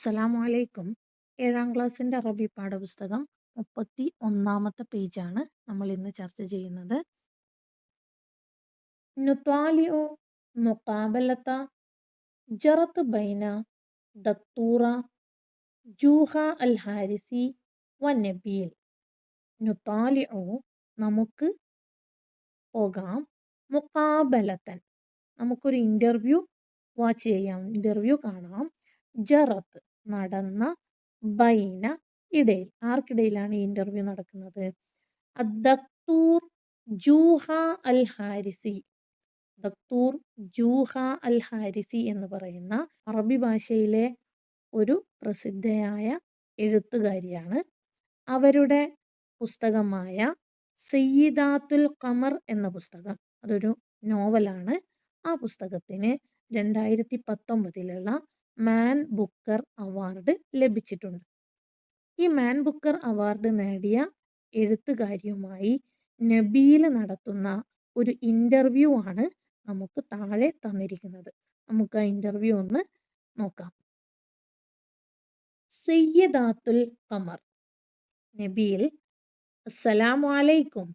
അസ്സലാമു അലൈക്കും. 7ാം ക്ലാസ്സിൻ്റെ അറബി പാഠപുസ്തകം 31-ാമത്തെ പേജാണ് നമ്മൾ ഇന്ന് ചർച്ച ചെയ്യുന്നത്. നുത്വാലിഉ മുഖാബലത ജറത്ത് ബൈന ദക്തൂറ ജൂഹ അൽ ഹാരിസി വ നബീൽ. നുത്വാലിഉ നമുക്ക് പോകാം, മുഖാബലത്തൻ നമുക്കൊരു ഇൻ്റർവ്യൂ വാച്ച് ചെയ്യാം, ഇൻ്റർവ്യൂ കാണാം. ജറത്ത് നടന്ന, ബൈന ഇടയിൽ, ആർക്കിടയിലാണ് ഈ ഇൻ്റർവ്യൂ നടക്കുന്നത്? അദ്ദക്തൂർ ജൂഹ അൽ ഹാരിസി. ദക്തൂർ ജൂഹ അൽ ഹാരിസി എന്ന് പറയുന്ന അറബി ഭാഷയിലെ ഒരു പ്രസിദ്ധയായ എഴുത്തുകാരിയാണ്. അവരുടെ പുസ്തകമായ സയ്യിദാത്തുൽ ഖമർ എന്ന പുസ്തകം, അതൊരു നോവലാണ്. ആ പുസ്തകത്തിന് 2019 മാൻ ബുക്കർ അവാർഡ് ലഭിച്ചിട്ടുണ്ട്. ഈ മാൻ ബുക്കർ അവാർഡ് നേടിയ എഴുത്തുകാരിയുമായി നബീൽ നടത്തുന്ന ഒരു ഇൻ്റർവ്യൂ ആണ് നമുക്ക് താഴെ തന്നിരിക്കുന്നത്. നമുക്ക് ആ ഇൻ്റർവ്യൂ ഒന്ന് നോക്കാം. സയ്യിദാത്തുൽ ഖമർ. നബീൽ: അസ്സലാമു അലൈക്കും.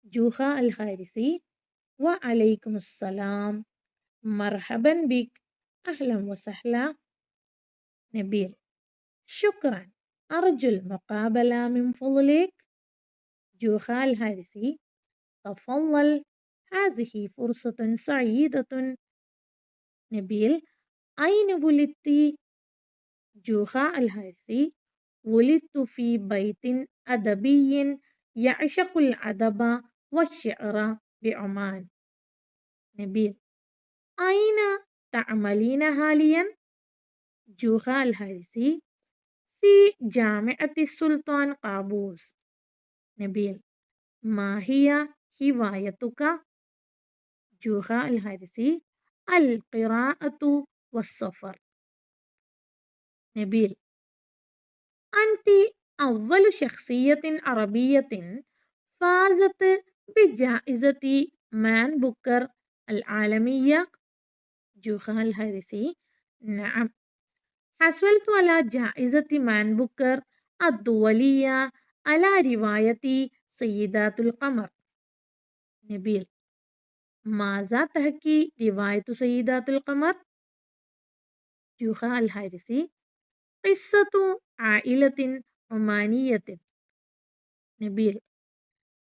ജൂഹ അൽ ഹാരിസി: വ അലൈക്കും അസ്സലാം. മർഹബൻ ബിക്. അഹ്ലൻ വസഹ്ല. നബീൽ: ശുക്രൻ. അർജുൽ മുഖാബല മിൻ ഫളലിക്. ജൂഹ അൽ ഹാരിസി: തഫളൽ, ഹാസിഹി ഫുർസത്തുൻ സഈദത്തുൻ. നബീൽ: ഐന വുലിദ്തി. ജൂഹ അൽ ഹാരിസി: വുലിദ്തു ഫി ബൈത്തിൻ അദബിയ്യിൻ യഅ്ശഖുൽ അദബ വശ്ശിഅറ ബിഉമാൻ. നബീൽ: ഐന തഅമലീന ഹാലിയൻ. ജൂഹ അൽ ഹാരിസി: ഫി ജാമിഅത്തി സുൽത്താൻ ഖാബൂസ്. നബീൽ: മാ ഹിയ ഹിവായതുക. ജൂഹ അൽ ഹാരിസി: അൽ ഖിറാഅത്തു വസ്സഫർ. നബീൽ: അൻതി അവ്വലു ശഖ്സിയ്യത്തിൻ അറബിയ്യത്തിൻ ഫാസത്ത് ബിജായിസത്തി മാൻ ബുക്കർ അൽ ആലമിയ്യ. ജൂഹ അൽ ഹാരിസി: നഅം, ഹസ്വൽതു അലാ ജായിസത്തി മാൻ ബുക്കർ അദ്ദുവലിയ്യ അലാ റിവായത്തി സയ്യിദാത്തുൽ Khmer. Nabeel: മാസാ തഹ്കി റിവായത്തു സയ്യിദാത്തുൽ Khmer. ജൂഹ Al ഹാരിസി: ഖിസ്സത്തു ആയിലത്തിൻ ഒമാനിയ്യത്തിൻ. Nabeel: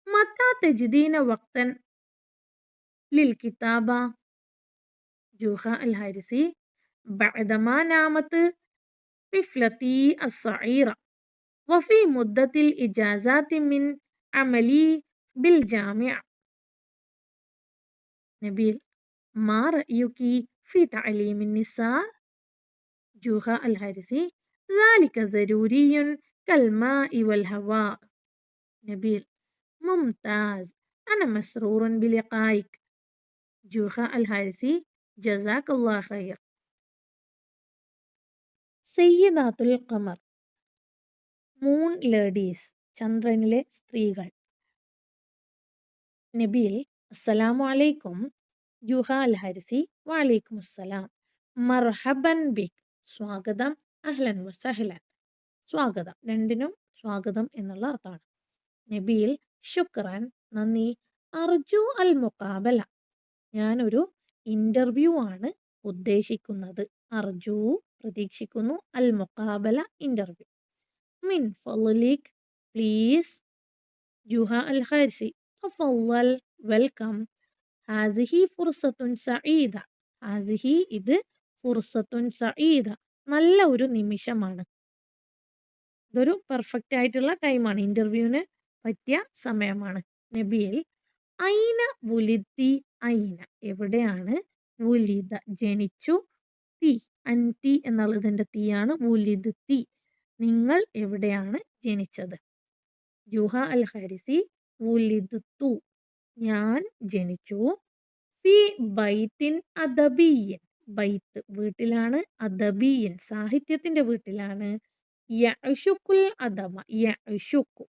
മത്താ തജിദീന വഖ്തൻ ലിൽ കിതാബ. ജൂഹ അൽ ഹാരിസി: ബഅദമാ നാമത്ത് തിഫ്ലതി അസ്സഈറ വഫി മുദ്ദത്തിൽ ഇജാസാത്തി മിൻ അമലി ബിൽ ജാമിഅ. നബീൽ: മാ റഅയുകി ഫി തഅലീമിൻ നിസാ. ജൂഹ അൽ ഹാരിസി: ذلك ضروري كالماء والهواء. നബീൽ: മുംതാസ്, അന മസ്റൂറുൻ ബിലിഖായിക്. ജൂഹ അൽ ഹാരിസി: ജസാക്കല്ലാഹു ഖൈർ. സയ്യിദാത്തുൽ ഖമർ, മൂൺ ലേഡീസ്, ചന്ദ്രനിലെ സ്ത്രീകൾ. നബീൽ: അസ്സലാമു അലൈക്കും. ജൂഹ അൽ ഹാരിസി: വ അലൈക്കും അസ്സലാം. മർഹബൻ ബിക്, സ്വാഗതം. അഹ്ലൻ വസഹ്ലൻ, സ്വാഗതം. രണ്ടിനും സ്വാഗതം എന്നുള്ള അർത്ഥമാണ്. നബീൽ: ശുക്രൻ, നന്ദി. അർജു അൽ മുഖാബല, ഞാനൊരു ഇൻ്റർവ്യൂ ആണ് ഉദ്ദേശിക്കുന്നത്. അർജു, പ്രതീക്ഷിക്കുന്നു. അൽ മുഖാബല, ഇൻ്റർവ്യൂ. മിൻ ഫളലിക്, പ്ലീസ്. ജൂഹ അൽ ഹാരിസി: തഫളൽ, വെൽക്കം. ഹാസിഹി ഫുർസത്തുൻ സഈദ. ഹാസിഹി, ഇത്. ഫുർസത്തുൻ സഈദ, നല്ല ഒരു നിമിഷമാണ്. ഇതൊരു പെർഫെക്റ്റ് ആയിട്ടുള്ള ടൈമാണ്, ഇൻ്റർവ്യൂവിന് പറ്റിയ സമയമാണ്. നബീൽ: ഐന വുലിദ്തി. ഐന, എവിടെയാണ്. വുലിദ, ജനിച്ചു. തി, അൻതി എന്നുള്ളതിൻ്റെ തീയാണ്. വുലിദ്തി, നിങ്ങൾ എവിടെയാണ് ജനിച്ചത്. ജൂഹ അൽ ഹാരിസി: വുലിദ്തു, ഞാൻ ജനിച്ചു. ഫി ബൈത്തിൻ അദബിയ്യൻ. ബൈത്ത്, വീട്ടിലാണ്. അദബിയ്യൻ, സാഹിത്യത്തിൻ്റെ വീട്ടിലാണ്. യഅ്ശുഖുൽ അദബ. യഅ്ശുഖു,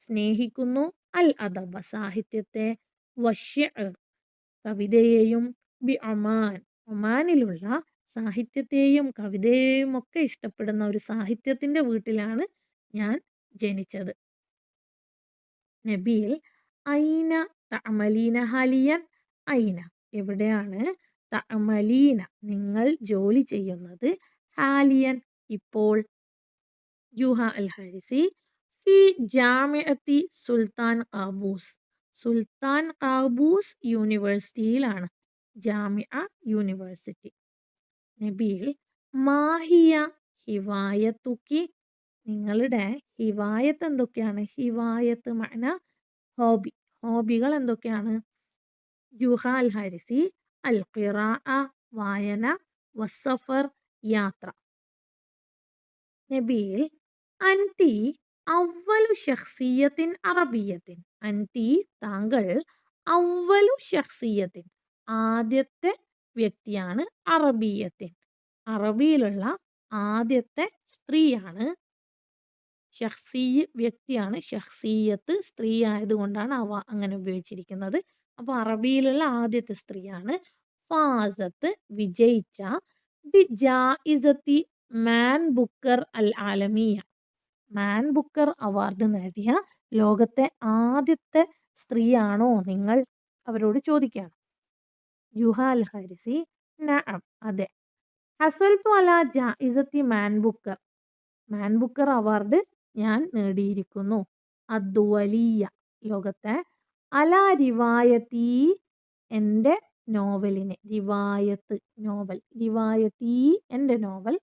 സ്നേഹിക്കുന്നു. അൽ അദബ, സാഹിത്യത്തെ. വശ്ശിഅർ, കവിതയെയും. ബി ഒമാൻ, ഒമാനിലുള്ള സാഹിത്യത്തെയും കവിതയെയും ഒക്കെ ഇഷ്ടപ്പെടുന്ന ഒരു സാഹിത്യത്തിൻ്റെ വീട്ടിലാണ് ഞാൻ ജനിച്ചത്. നബീൽ ഐന തഅമലീന ഹാലിയൻ, ഐന എവിടെയാണ്, തഅമലീന നിങ്ങൾ ജോലി ചെയ്യുന്നത്, ഹാലിയൻ ഇപ്പോൾ, ജുഹ അൽ ഹാരിസി ഫി ജാമിഅത്തി സുൽത്താൻ ഖാബൂസ്, സുൽത്താൻ ഖാബൂസ് യൂണിവേഴ്സിറ്റിയിലാണ്, ജാമിഅ യൂണിവേഴ്സിറ്റി. നബീൽ മാഹിയ ഹിവായത്തുക്കി, നിങ്ങളുടെ ഹിവായത്ത് എന്തൊക്കെയാണ്, ഹിവായത്ത് മഅന ഹോബി, ഹോബികൾ എന്തൊക്കെയാണ്, ജുഹ അൽ ഹാരിസി അൽ ഖിറാഅ വായന, വസ്സഫർ യാത്ര. നബീൽ അൻതി അവ്വലു ശഖ്സിയത്തിൻ അറബിയത്തിൻ, അൻതി താങ്കൾ, അവ്വലു ശഖ്സിയത്തിൻ ആദ്യത്തെ വ്യക്തിയാണ്, അറബിയത്തിൻ അറബിയിലുള്ള ആദ്യത്തെ സ്ത്രീയാണ്, ഷഖ്സി വ്യക്തിയാണ്, ഷഖ്സിയത്ത് സ്ത്രീ ആയതുകൊണ്ടാണ് അങ്ങനെ ഉപയോഗിച്ചിരിക്കുന്നത്. അപ്പോൾ അറബിയിലുള്ള ആദ്യത്തെ സ്ത്രീയാണ്. ഫാസത്ത് വിജയിച്ച, ബി ജായിസത്തി മാൻ ബുക്കർ അൽ ആലമിയ, മാൻ ബുക്കർ അവാർഡ് നേടിയ ലോകത്തെ ആദ്യത്തെ സ്ത്രീയാണോ നിങ്ങൾ, അവരോട് ചോദിക്കുകയാണ്. ജുഹ അൽ ഹാരിസി നഅം അതെ, ഹസൽത്തു അല ജായിസത്തി Man Booker, Man Booker award ഞാൻ നേടിയിരിക്കുന്നു, അദ്വലിയ ലോകത്തെ, അല റിവായത്തി എൻ്റെ നോവലിനെ, റിവായത്ത് നോവൽ, റിവായത്തി എൻ്റെ നോവൽ,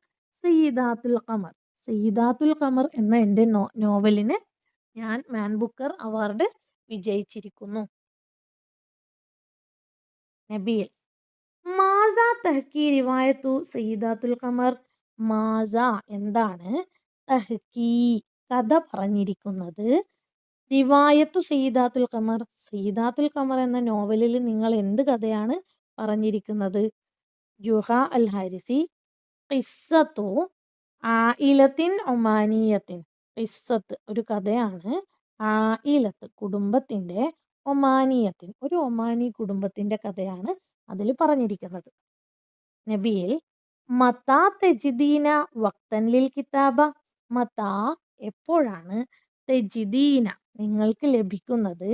സയ്യിദാത്തുൽ ഖമർ, സയ്യിദാത്തുൽ ഖമർ എന്ന എൻ്റെ നോവലിന് ഞാൻ മാൻ ബുക്കർ അവാർഡ് വിജയിച്ചിരിക്കുന്നു. നബീൽ മാസ തഹ്കി റിവായത്തു സയ്യിദാത്തുൽ ഖമർ, മാസ എന്താണ്, തഹ്കി കഥ പറഞ്ഞിരിക്കുന്നത്, റിവായത്തു സയ്യിദാത്തുൽ ഖമർ സയ്യിദാത്തുൽ ഖമർ എന്ന നോവലിൽ നിങ്ങൾ എന്ത് കഥയാണ് പറഞ്ഞിരിക്കുന്നത്, ജുഹ അൽ ഹാരിസി ഖിസ്സത്തു ആയിലത്തിൻ ഒമാനിയത്തിൻ, ഖിസ്സത്ത് ഒരു കഥയാണ്, ആയിലത്ത് കുടുംബത്തിൻ്റെ, ഒമാനിയത്തിൻ ഒരു ഒമാനി കുടുംബത്തിൻ്റെ കഥയാണ് അതിൽ പറഞ്ഞിരിക്കുന്നത്. നബീൽ മതാ തെജിദീന വക്തൻ ലിൽ കിതാബ, മതാ എപ്പോഴാണ്, തെജിദീന നിങ്ങൾക്ക് ലഭിക്കുന്നത്,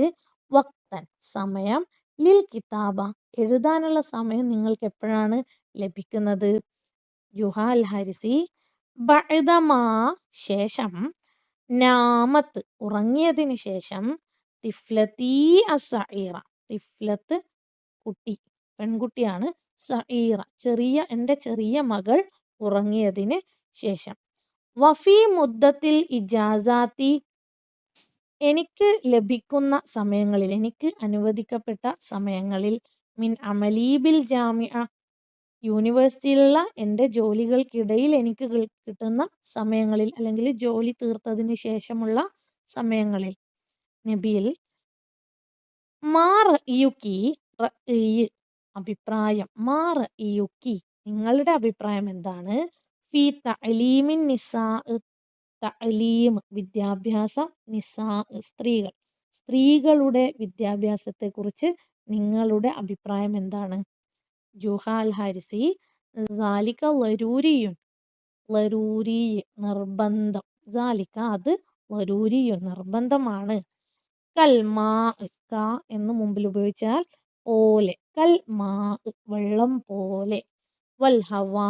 വക്തൻ സമയം, ലിൽ കിതാബ എഴുതാനുള്ള സമയം നിങ്ങൾക്ക് എപ്പോഴാണ് ലഭിക്കുന്നത്, ജുഹ അൽ ഹാരിസി ബഅദമാ ശേഷം, നാമത്ത് ഉറങ്ങിയതിന് ശേഷം, തിഫ്ലത്തി അസ്സഈറ തിഫ്ലത്ത് കുട്ടി പെൺകുട്ടിയാണ്, സഈറ ചെറിയ എൻ്റെ ചെറിയ മകൾ ഉറങ്ങിയതിന് ശേഷം, വഫി മുദ്ദത്തിൽ ഇജാസാത്തി എനിക്ക് ലഭിക്കുന്ന സമയങ്ങളിൽ, എനിക്ക് അനുവദിക്കപ്പെട്ട സമയങ്ങളിൽ, മിൻ അമലീബിൽ ജാമിഅ യൂണിവേഴ്സിറ്റിയിലുള്ള എൻ്റെ ജോലികൾക്കിടയിൽ എനിക്ക് കിട്ടുന്ന സമയങ്ങളിൽ, അല്ലെങ്കിൽ ജോലി തീർത്തതിന് ശേഷമുള്ള സമയങ്ങളിൽ. നബീൽ മാ റഅയുക്കി, റഅയ് അഭിപ്രായം, മാ റഅയുക്കി നിങ്ങളുടെ അഭിപ്രായം എന്താണ്, ഫി തഅലീമിൻ നിസാ, തഅലീം വിദ്യാഭ്യാസം, നിസാ സ്ത്രീകൾ, സ്ത്രീകളുടെ വിദ്യാഭ്യാസത്തെക്കുറിച്ച് നിങ്ങളുടെ അഭിപ്രായം എന്താണ്, ജുഹ അൽ ഹാരിസി സാലിക ലരൂരിയുൻ, ലരൂരി നിർബന്ധം, സാലിക അത്, ലരൂരിയുൻ നിർബന്ധമാണ്, കൽമാ ക എന്ന് മുമ്പിൽ ഉപയോഗിച്ചാൽ പോലെ, കൽമാ വെള്ളം പോലെ, വൽ ഹവാ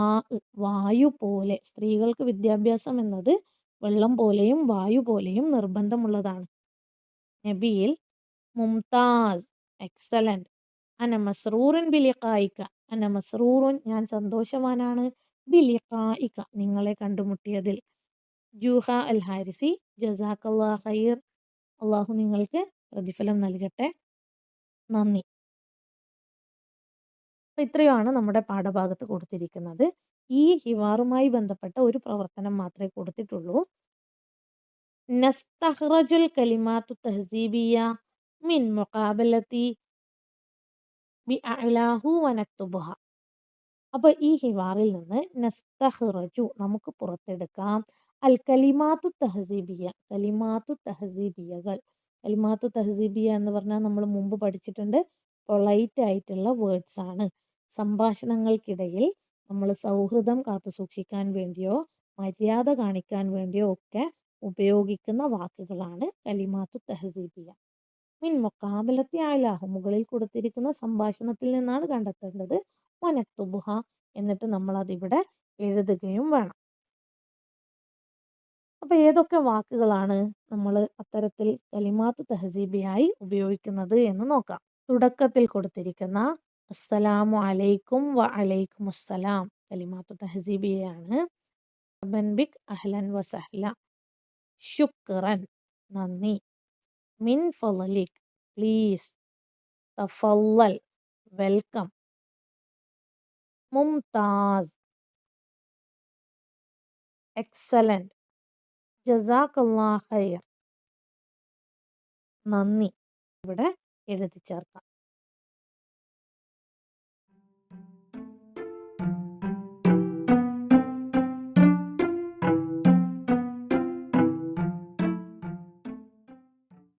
വായു പോലെ, സ്ത്രീകൾക്ക് വിദ്യാഭ്യാസം എന്നത് വെള്ളം പോലെയും വായു പോലെയും നിർബന്ധമുള്ളതാണ്. നബീൽ മുംതാസ് എക്സലന്റ്, അന മസ്റൂറുൻ ബിലിഖായിക, അന മസ്റൂറുൻ ഞാൻ സന്തോഷവാനാണ്, ബിലിഖായിക നിങ്ങളെ കണ്ടുമുട്ടിയതിൽ, ജുഹ അൽ ഹാരിസി ജസാക്കല്ലാഹ് ഖൈർ, അള്ളാഹു നിങ്ങൾക്ക് പ്രതിഫലം നൽകട്ടെ, നന്ദി. അപ്പോൾ ഇത്രയുമാണ് നമ്മുടെ പാഠഭാഗത്ത് കൊടുത്തിരിക്കുന്നത്. ഈ ഹിവാറുമായി ബന്ധപ്പെട്ട ഒരു പ്രവർത്തനം മാത്രമേ കൊടുത്തിട്ടുള്ളൂ. നസ്തഖ്റജുൽ കലിമാത്തു തഹ്സീബിയ മിൻ മുഖാബലത്തി ബി അഅ്ലാഹു വനക്തുബുഹ. അപ്പോൾ ഈ ഹിവാറിൽ നിന്ന് നസ്തഖ്റജു നമുക്ക് പുറത്തെടുക്കാം, അൽ കലിമാത്തു തഹ്സീബിയ കലിമാത്തു തഹ്സീബിയകൾ. കലിമാത്തു തഹ്സീബിയ എന്ന് പറഞ്ഞാൽ നമ്മൾ മുമ്പ് പഠിച്ചിട്ടുണ്ട്, പൊളൈറ്റ് ആയിട്ടുള്ള വേർഡ്സ് ആണ്. സംഭാഷണങ്ങൾക്കിടയിൽ നമ്മൾ സൗഹൃദം കാത്തു സൂക്ഷിക്കാൻ വേണ്ടിയോ മര്യാദ കാണിക്കാൻ വേണ്ടിയോ ഒക്കെ ഉപയോഗിക്കുന്ന വാക്കുകളാണ് കലിമാത്തു തഹസീബിയ. മിൻ മുഖാബലത്തി ആലാഹു, മുകളിൽ കൊടുത്തിരിക്കുന്ന സംഭാഷണത്തിൽ നിന്നാണ് കണ്ടെത്തേണ്ടത്. വനക്തുബുഹ, എന്നിട്ട് നമ്മൾ അതിവിടെ എഴുതുകയും വേണം. അപ്പോൾ ഏതൊക്കെ വാക്കുകളാണ് നമ്മൾ അത്തരത്തിൽ കലിമാത്തു തഹസീബിയായി ഉപയോഗിക്കുന്നത് എന്ന് നോക്കാം. തുടക്കത്തിൽ കൊടുത്തിരിക്കുന്ന അസ്സലാമു അലൈക്കും വ അലൈക്കും അസ്സലാം കലിമാത്തു തഹസീബിയാണ്. ബിക് അഹ്ലൻ വസഹ്ല, ശുക്രൻ നന്ദി, മിൻ ഫളലിക് പ്ലീസ്, തഫല്ലൽ വെൽക്കം, മുംതാസ് എക്സലന്റ്, ജസാക്കല്ലാഹ് ഖൈർ നന്ദി ഇവിടെ എഴുതി ചേർക്കാം.